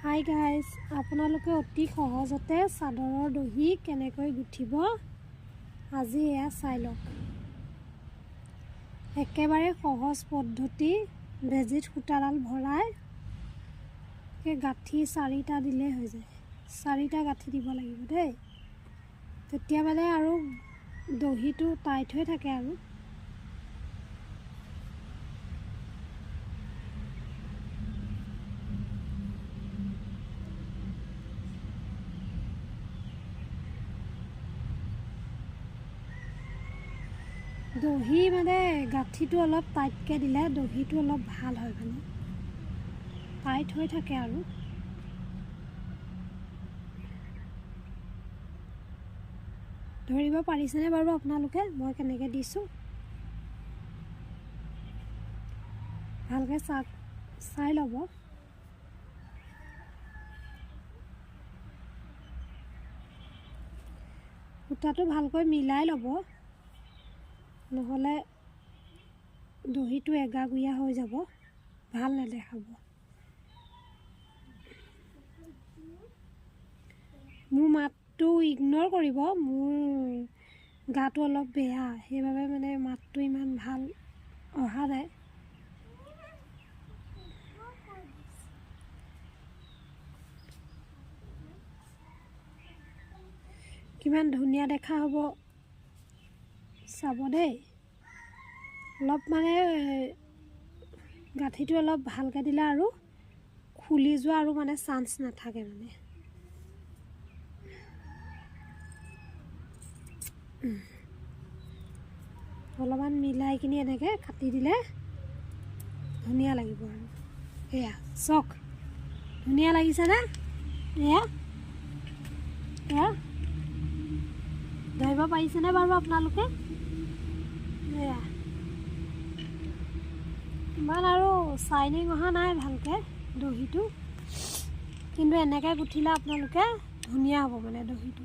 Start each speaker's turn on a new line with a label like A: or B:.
A: Hi guys, আপোনালোকে অতি সহজতে চাদৰৰ দহি কেনেকৈ গুঠিব আজি এয়া চাই লওক। একেবাৰে সহজ পদ্ধতি। বেজিত সূতাডাল ভৰাই গাঁঠি 4টা দিলেই হৈ যায়। 4টা গাঁঠি দিব লাগিব দেই, তেতিয়া মানে আৰু দহিটো টাইট হৈ থাকে আৰু। দহি মানে গাঁঠিটো অলপ টাইটকৈ দিলে দহিটো অলপ ভাল হয়, মানে টাইট হৈ থাকে আৰু। ধৰিব পাৰিছেনে বাৰু আপোনালোকে মই কেনেকৈ দিছোঁ? ভালকৈ চাই ল'ব। সূতাটো ভালকৈ মিলাই ল'ব, নহ'লে দহিটো এগাগুৰীয়া হৈ যাব, ভাল নেদেখাব। মোৰ মাতটো ইগন'ৰ কৰিব, মোৰ গাটো অলপ বেয়া, সেইবাবে মানে মাতটো ইমান ভাল অহা নাই। কিমান ধুনীয়া দেখা হ'ব চাব দেই। অলপ মানে গাঁঠিটো অলপ ভালকৈ দিলে আৰু খুলি যোৱা আৰু মানে চান্স নাথাকে মানে। অলপমান মিলাই কিনি এনেকৈ কাটি দিলে ধুনীয়া লাগিব আৰু। এয়া চাওক, ধুনীয়া লাগিছেনে? এয়া ধৰিব পাৰিছেনে বাৰু আপোনালোকে? এয়া ইমান আৰু চাইনিং অহা নাই ভালকৈ দহিটো, কিন্তু এনেকৈ গুঠিলে আপোনালোকে ধুনীয়া হ'ব মানে দহিটো।